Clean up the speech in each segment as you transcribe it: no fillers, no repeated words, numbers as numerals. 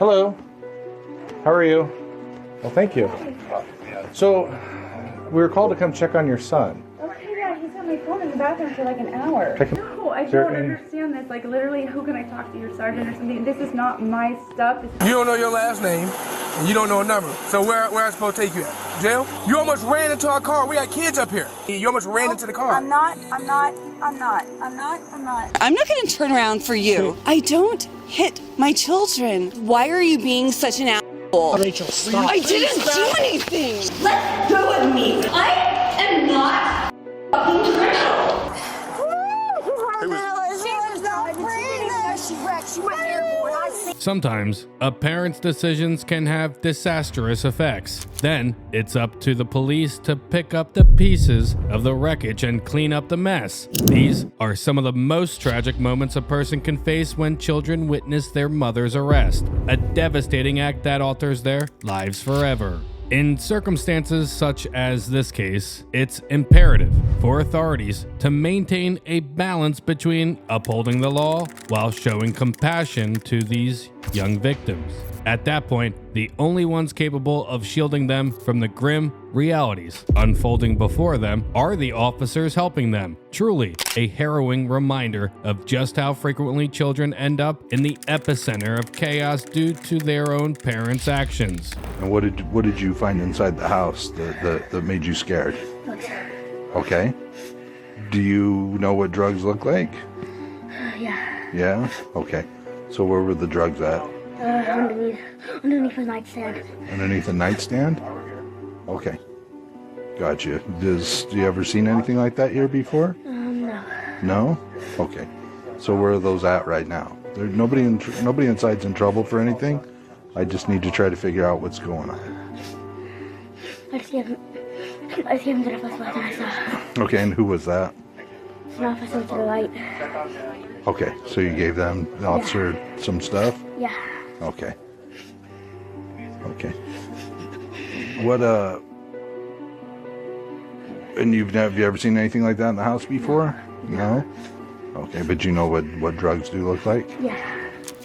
Hello. How are you? Well, thank you. So, we were called to come check on your son. Okay, yeah, he's on my phone in the bathroom for like an hour. No, I don't understand this. Like, literally, who can I talk to? Your sergeant or something? This is not my stuff. You don't know your last name, and you don't know a number. So where am I supposed to take you at? Jail? You almost ran into our car. We got kids up here. You almost ran into the car. I'm not. I'm not gonna turn around for you. I don't hit my children. Why are you being such an asshole? Rachel, stop. I didn't do anything. Let go of me. I am not fucking criminal. Sometimes, a parent's decisions can have disastrous effects. Then, it's up to the police to pick up the pieces of the wreckage and clean up the mess. These are some of the most tragic moments a person can face when children witness their mother's arrest, a devastating act that alters their lives forever. In circumstances such as this case, it's imperative for authorities to maintain a balance between upholding the law while showing compassion to these young victims. At that point, the only ones capable of shielding them from the grim realities unfolding before them are the officers helping them. Truly, a harrowing reminder of just how frequently children end up in the epicenter of chaos due to their own parents' actions. And what did you find inside the house that made you scared? Okay. Do you know what drugs look like? Yeah. Yeah? Okay. So where were the drugs at? Underneath the nightstand. Underneath the nightstand? Okay. Gotcha. Do you ever seen anything like that here before? No. No? Okay. So where are those at right now? There's nobody inside's in trouble for anything. I just need to try to figure out what's going on. I see him to the first one I saw. Okay, and who was that? It's an officer to the right. Okay, so you gave them, the officer, some stuff? Yeah. Okay. Okay. What, and have you ever seen anything like that in the house before? No? Okay, but you know what drugs do look like? Yeah.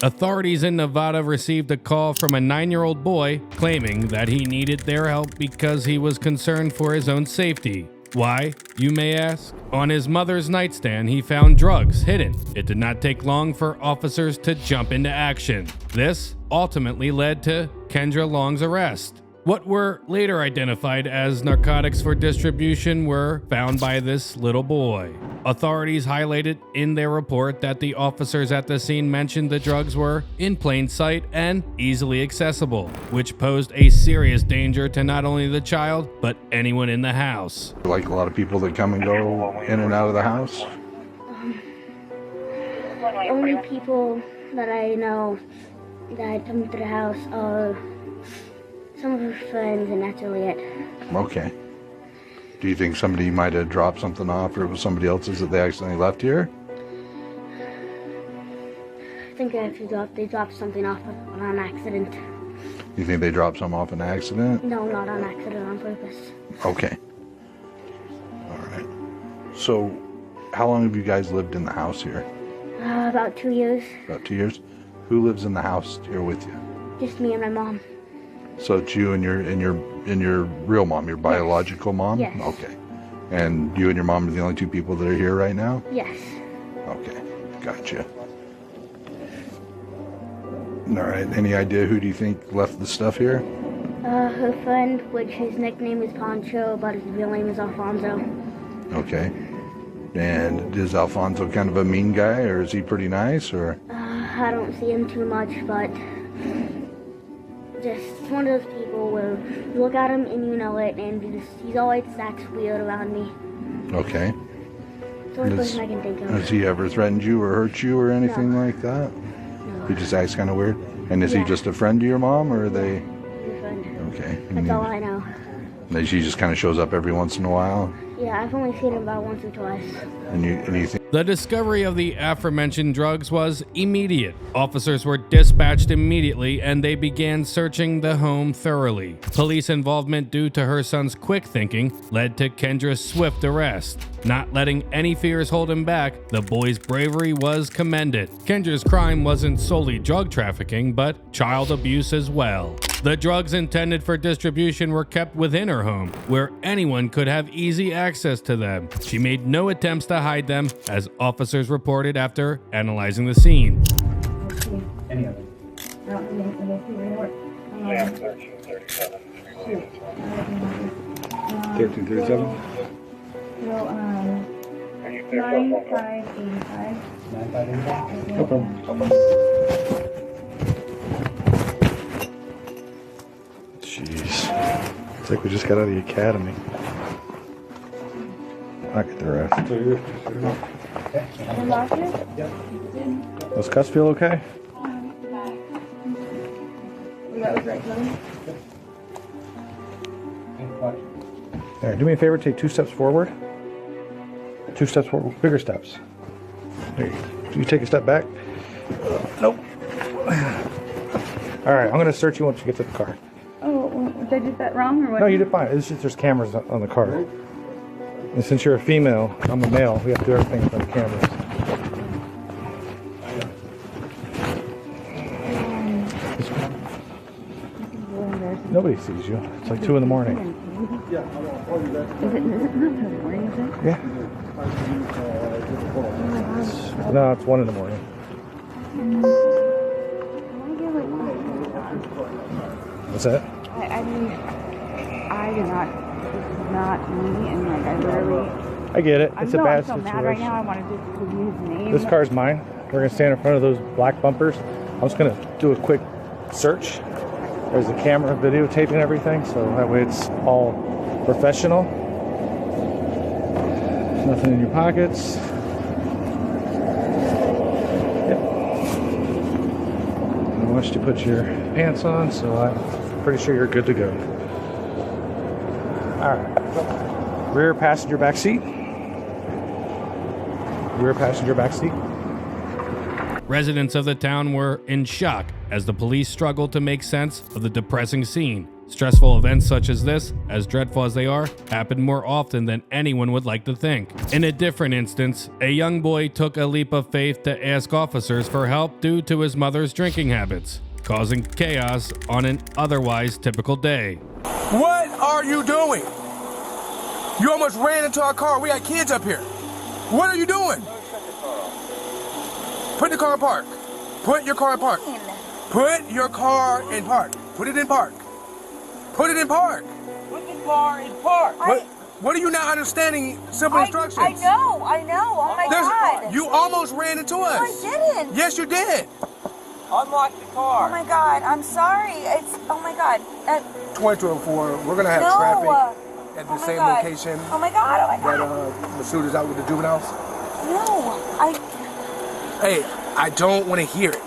Authorities in Nevada received a call from a 9-year-old boy claiming that he needed their help because he was concerned for his own safety. Why, you may ask? On his mother's nightstand, he found drugs hidden. It did not take long for officers to jump into action. This ultimately led to Kendra Long's arrest. What were later identified as narcotics for distribution were found by this little boy. Authorities highlighted in their report that the officers at the scene mentioned the drugs were in plain sight and easily accessible, which posed a serious danger to not only the child, but anyone in the house. Like a lot of people that come and go in and out of the house? Only people that I know that come to the house are some of her friends, and that's really it. Okay. Do you think somebody might have dropped something off, or it was somebody else's that they accidentally left here? I think they dropped something off on an accident. You think they dropped some off an accident? No, not on accident, on purpose. Okay. All right. So, how long have you guys lived in the house here? About 2 years. About 2 years. Who lives in the house here with you? Just me and my mom. So it's you and your real mom, your biological mom? Yes. Okay. And you and your mom are the only two people that are here right now? Yes. Okay. Gotcha. All right. Any idea who do you think left the stuff here? Her friend, which his nickname is Poncho, but his real name is Alfonso. Okay. And is Alfonso kind of a mean guy, or is he pretty nice, or? I don't see him too much, but just one of those people where you look at him and you know it, and he's always acts weird around me. Okay. It's the only person I can think of. Has he ever threatened you or hurt you or anything like that? No. He just acts kind of weird? And is he just a friend to your mom, or are they? He's a friend. Okay. That's all I know. She just kind of shows up every once in a while? Yeah, I've only seen him about once or twice. And you think? The discovery of the aforementioned drugs was immediate. Officers were dispatched immediately and they began searching the home thoroughly. Police involvement due to her son's quick thinking led to Kendra's swift arrest. Not letting any fears hold him back, the boy's bravery was commended. Kendra's crime wasn't solely drug trafficking, but child abuse as well. The drugs intended for distribution were kept within her home, where anyone could have easy access to them. She made no attempts to hide them, as officers reported after analyzing the scene. Any of them? I don't see anything. I see report. 1337? So, 9585. 9585? No problem. Jeez. It's like we just got out of the academy. I'll get the rest. And last year? Yep. Does Cuss feel okay? That was right, Chloe? All right, do me a favor, take 2 steps forward. 2 steps forward, bigger steps. There you go. Do you take a step back? Nope. All right, I'm gonna search you once you get to the car. Oh, did I do that wrong or what? No, you did fine. It's just there's cameras on the car. And since you're a female, I'm a male, we have to do everything for the cameras. Nobody sees you. It's like 2 in the morning. Is it not 2 in the morning, is it? Yeah. No, it's 1 in the morning. What's that? I mean, I do not, this is not me, and like, I literally, I get it. It's a bad I'm so situation. mad right now, I want to just give you his name. This car's mine. We're gonna stand in front of those black bumpers. I'm just gonna do a quick search. There's a camera videotaping everything, so that way it's all professional. There's nothing in your pockets. Yep. I want you to put your pants on, so I'm pretty sure you're good to go. All right. Rear passenger back seat. Rear passenger back seat. Residents of the town were in shock as the police struggled to make sense of the depressing scene. Stressful events such as this, as dreadful as they are, happen more often than anyone would like to think. In a different instance, a young boy took a leap of faith to ask officers for help due to his mother's drinking habits, causing chaos on an otherwise typical day. What are you doing? You almost ran into our car. We got kids up here. What are you doing? Put the car in park. Put your car in park. Put your car in park. Put it in park. Put it in park. Put the car in park. What are you not understanding simple instructions? I know. Oh my God. You almost ran into us. No, I didn't. Yes, you did. Unlock the car. Oh my God. I'm sorry. Oh my God. 2204. We're gonna have traffic at the same location. Oh my God. That Masuda's out with the juveniles. No, Hey, I don't want to hear it.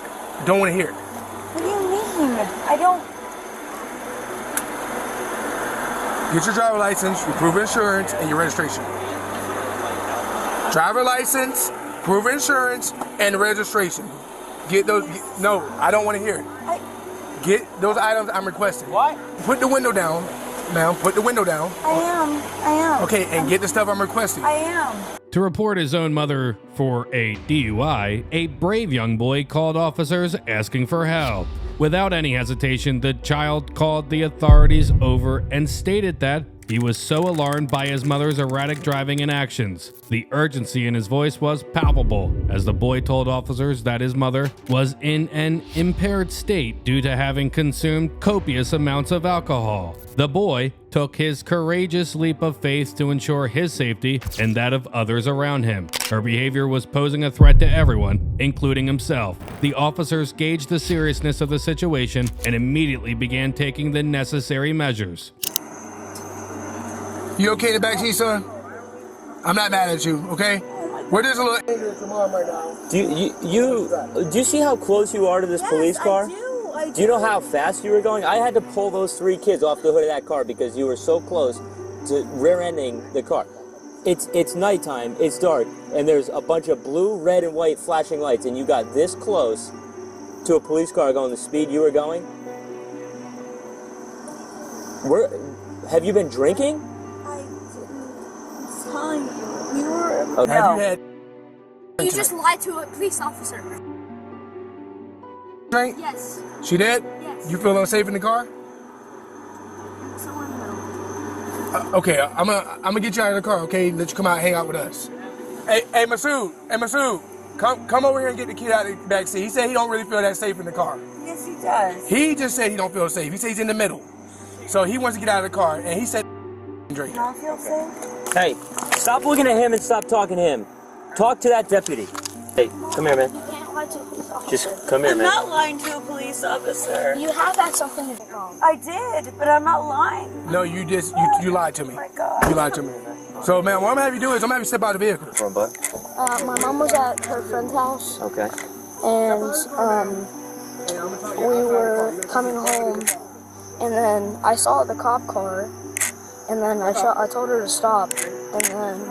Don't want to hear it. What do you mean? I don't. Get your driver license, your proof of insurance, and your registration. Driver license, proof of insurance, and registration. Get those. No, I don't want to hear it. Get those items I'm requesting. What? Put the window down, ma'am. Put the window down. I am. Okay, and get the stuff I'm requesting. I am. To report his own mother for a DUI, a brave young boy called officers asking for help. Without any hesitation, the child called the authorities over and stated that he was so alarmed by his mother's erratic driving and actions. The urgency in his voice was palpable as the boy told officers that his mother was in an impaired state due to having consumed copious amounts of alcohol. The boy took his courageous leap of faith to ensure his safety and that of others around him. Her behavior was posing a threat to everyone, including himself. The officers gauged the seriousness of the situation and immediately began taking the necessary measures. You okay in the backseat, son? I'm not mad at you, okay? We're just a little angry at your mom right now. Do you see how close you are to this police car? I do. Do you know how fast you were going? I had to pull those 3 kids off the hood of that car because you were so close to rear-ending the car. It's nighttime, it's dark, and there's a bunch of blue, red, and white flashing lights, and you got this close to a police car going the speed you were going? Have you been drinking? I didn't. I'm telling you. We were Okay. Have you had You just lied to a police officer. drink? Yes. She did? Yes. You feel unsafe in the car? Someone will. Okay, I'm gonna get you out of the car. Okay, let you come out and hang out with us. Hey, Masood, come over here and get the kid out of the back seat. He said he don't really feel that safe in the car. Yes, he does. He just said he don't feel safe. He said he's in the middle, so he wants to get out of the car, and he said drink. You don't feel safe? Hey, stop looking at him and stop talking to him. Talk to that deputy. Hey, come here, man. You can't lie to a police officer. Just come here, I'm man. not lying to a police officer. You have had something wrong. I did, but I'm not lying. No, you lied to me. Oh my God. You lied to me. So, man, what I'm gonna have you do is I'm gonna have you step out of the vehicle. What's wrong, bud? My mom was at her friend's house, Okay. and we were coming home, and then I saw the cop car, and then I told her to stop, and then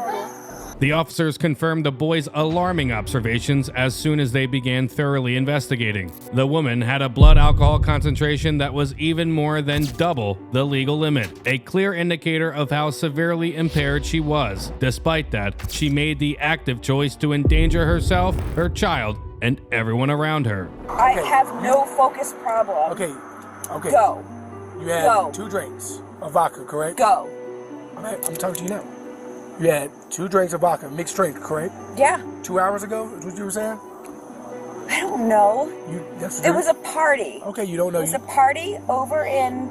The officers confirmed the boys' alarming observations as soon as they began thoroughly investigating. The woman had a blood alcohol concentration that was even more than double the legal limit, a clear indicator of how severely impaired she was. Despite that, she made the active choice to endanger herself, her child, and everyone around her. I have no focus problem. Okay. Go. You had Go. 2 drinks of vodka, correct? Go. I'm talking to you now. You had 2 drinks of vodka, mixed drink, correct? Yeah. 2 hours ago, is what you were saying? I don't know. That's It was a party. Okay, you don't know. It was a party over in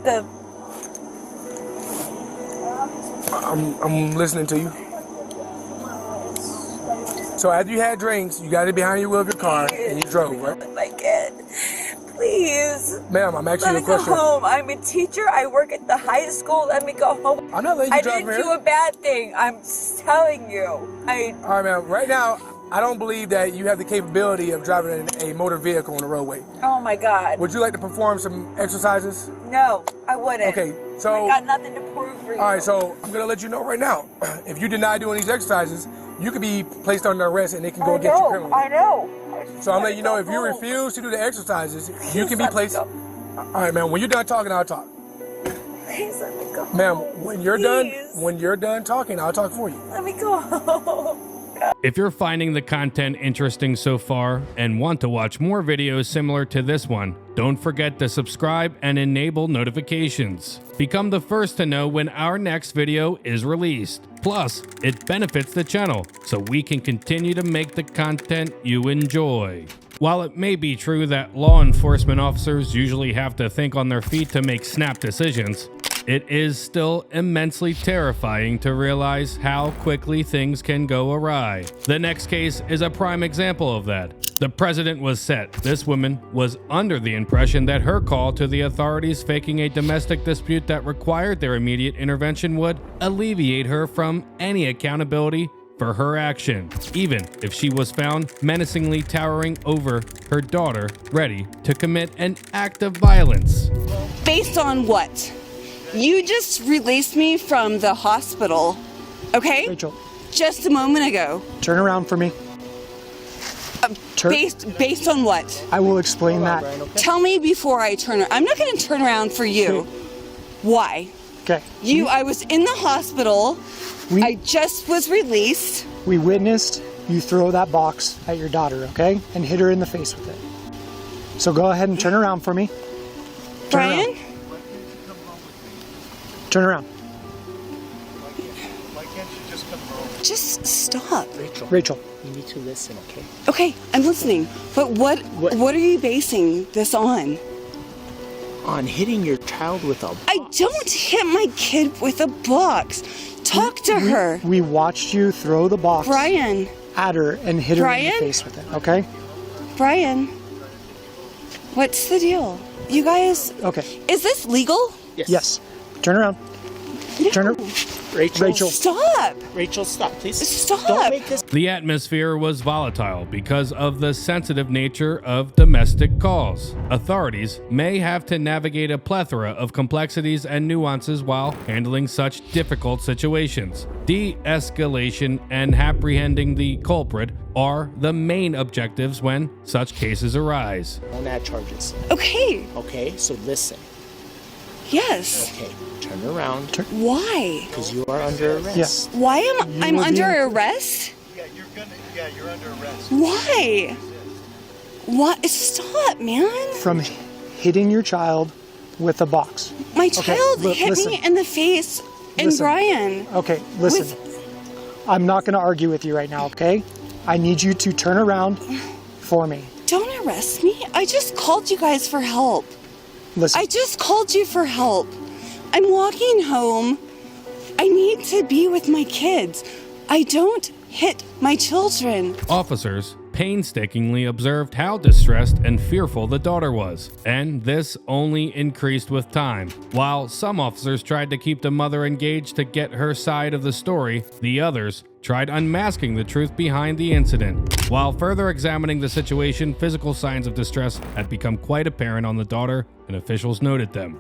the. I'm listening to you. So after you had drinks, you got it behind your wheel of your car and you drove, right? My kid. Please. Ma'am, I'm asking Let you a me go question. home. I'm a teacher. I work at the high school. Let me go home. I'm not letting you I drive didn't here. do a bad thing. I'm just telling you. All right, ma'am. Right now, I don't believe that you have the capability of driving a motor vehicle on the roadway. Oh my God. Would you like to perform some exercises? No, I wouldn't. Okay, so. I got nothing to prove for you. All right, so I'm gonna let you know right now. If you deny doing these exercises, you could be placed under arrest and they can go against you criminally. I know. So I'm letting you know if you refuse to do the exercises, you can be placed. All right, man. When you're done talking, I'll talk. Please let me go. Ma'am, when you're done talking, I'll talk for you. Let me go home. If you're finding the content interesting so far and want to watch more videos similar to this one, don't forget to subscribe and enable notifications. Become the first to know when our next video is released. Plus, it benefits the channel, so we can continue to make the content you enjoy. While it may be true that law enforcement officers usually have to think on their feet to make snap decisions, it is still immensely terrifying to realize how quickly things can go awry. The next case is a prime example of that. The precedent was set. This woman was under the impression that her call to the authorities faking a domestic dispute that required their immediate intervention would alleviate her from any accountability for her action, even if she was found menacingly towering over her daughter, ready to commit an act of violence. Based on what? You just released me from the hospital, okay? Rachel. Just a moment ago. Turn around for me. Based on what? I will explain that. Tell me before I turn around. I'm not going to turn around for you. Okay. Why? Okay. I was in the hospital. I just was released. We witnessed you throw that box at your daughter, okay? And hit her in the face with it. So go ahead and turn around for me. Brian? Turn around. Why can't you just come home? Just stop. Rachel. You need to listen, okay? Okay, I'm listening. But what are you basing this on? On hitting your child with a box. I don't hit my kid with a box. Talk to her. We watched you throw the box Brian. at her and hit her in the face with it, okay? Brian, what's the deal? You guys... Okay. Is this legal? Yes. Turn around. No. Turn her. Rachel. Stop. Rachel, stop, please. Stop. Don't make this. The atmosphere was volatile because of the sensitive nature of domestic calls. Authorities may have to navigate a plethora of complexities and nuances while handling such difficult situations. De-escalation and apprehending the culprit are the main objectives when such cases arise. Don't add charges. Okay. Okay, so listen. Yes. Okay, turn around. Why? Because you are under arrest. Why am I'm under arrest? You're under arrest. Why? What? Stop, man. From hitting your child with a box. My child hit listen. me in the face, and Listen. Brian. Okay, listen. I'm not going to argue with you right now, okay? I need you to turn around for me. Don't arrest me. I just called you guys for help. Listen. I just called you for help. I'm walking home. I need to be with my kids. I don't hit my children. Officers painstakingly observed how distressed and fearful the daughter was, and this only increased with time. While some officers tried to keep the mother engaged to get her side of the story, the others tried unmasking the truth behind the incident. While further examining the situation, physical signs of distress had become quite apparent on the daughter, and officials noted them.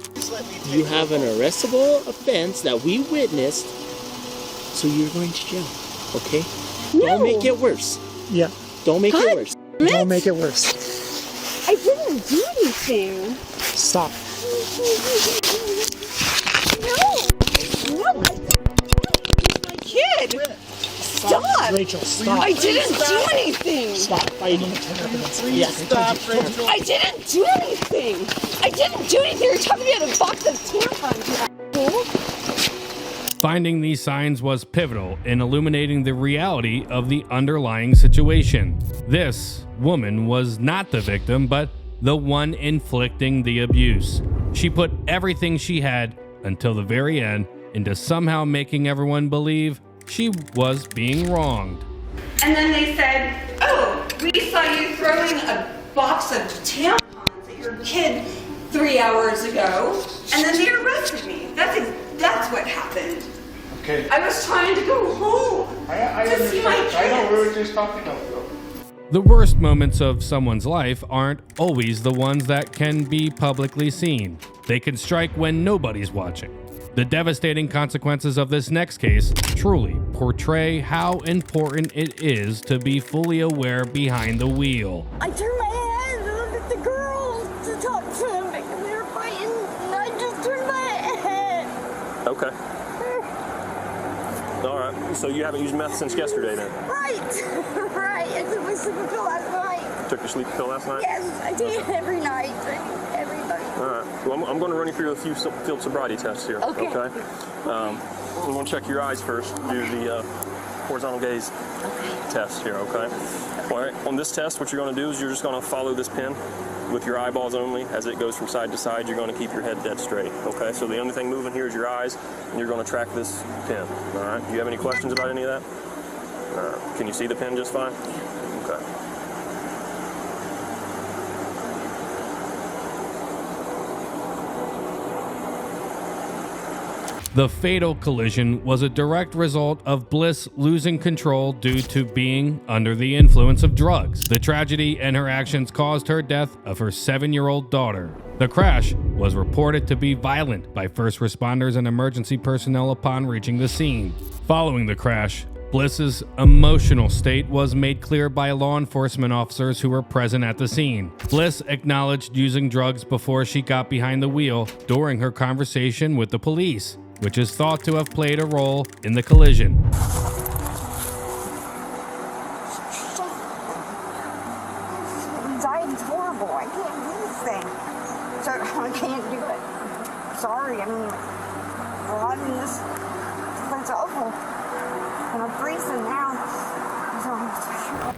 You have an arrestable offense that we witnessed, so you're going to jail, okay? No. Don't make it worse. Yeah. Don't make it worse. Don't make it worse. I didn't do anything. Stop. No, my kid. Stop. Rachel, stop. I didn't do anything. Stop fighting. Stop, Rachel. I didn't do anything. I didn't do anything. You're talking about a box of tampons, you asshole. Finding these signs was pivotal in illuminating the reality of the underlying situation. This woman was not the victim, but the one inflicting the abuse. She put everything she had until the very end into somehow making everyone believe she was being wronged. And then they said, oh, we saw you throwing a box of tampons at your kid 3 hours ago, and then they arrested me. That's what happened. Okay. I was trying to go home to see my kids. I know, we were just talking about it. The worst moments of someone's life aren't always the ones that can be publicly seen. They can strike when nobody's watching. The devastating consequences of this next case truly portray how important it is to be fully aware behind the wheel. I turned my head to look at the girls to talk to them because they were fighting, and I just turned my head. Okay. All right. So you haven't used meth since yesterday, then? Right. I took my sleeping pill last night. Took your sleeping pill last night? Yes, I take it every night. Every night. All right. Well, I'm going to run you through a few field sobriety tests here. Okay. I'm going to check your eyes first. Do the horizontal gaze test here. Okay. All right. On this test, what you're going to do is you're just going to follow this pin with your eyeballs only. As it goes from side to side, you're going to keep your head dead straight. Okay. So the only thing moving here is your eyes, and you're going to track this pin. All right. Do you have any questions about any of that? Can you see the pin just fine? Okay. The fatal collision was a direct result of Bliss losing control due to being under the influence of drugs. The tragedy and her actions caused her death of her 7-year-old daughter. The crash was reported to be violent by first responders and emergency personnel upon reaching the scene. Following the crash, Bliss's emotional state was made clear by law enforcement officers who were present at the scene. Bliss acknowledged using drugs before she got behind the wheel during her conversation with the police, which is thought to have played a role in the collision. Anxiety's horrible. I can't do this thing. So I can't do it. Sorry. I mean, this is awful. And I'm freezing now.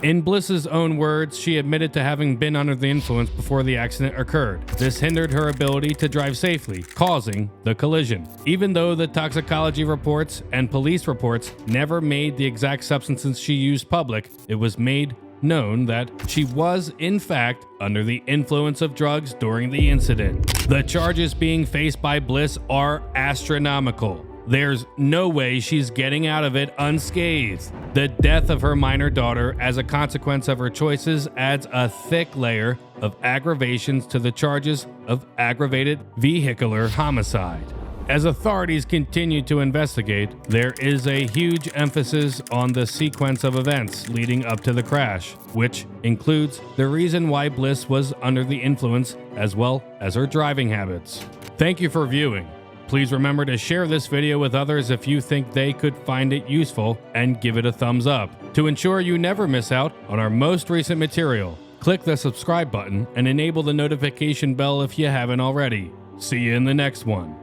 In Bliss's own words, she admitted to having been under the influence before the accident occurred. This hindered her ability to drive safely, causing the collision. Even though the toxicology reports and police reports never made the exact substances she used public, it was made known that she was, in fact, under the influence of drugs during the incident. The charges being faced by Bliss are astronomical. There's no way she's getting out of it unscathed. The death of her minor daughter as a consequence of her choices adds a thick layer of aggravations to the charges of aggravated vehicular homicide. As authorities continue to investigate, there is a huge emphasis on the sequence of events leading up to the crash, which includes the reason why Bliss was under the influence as well as her driving habits. Thank you for viewing. Please remember to share this video with others if you think they could find it useful, and give it a thumbs up. To ensure you never miss out on our most recent material, click the subscribe button and enable the notification bell if you haven't already. See you in the next one.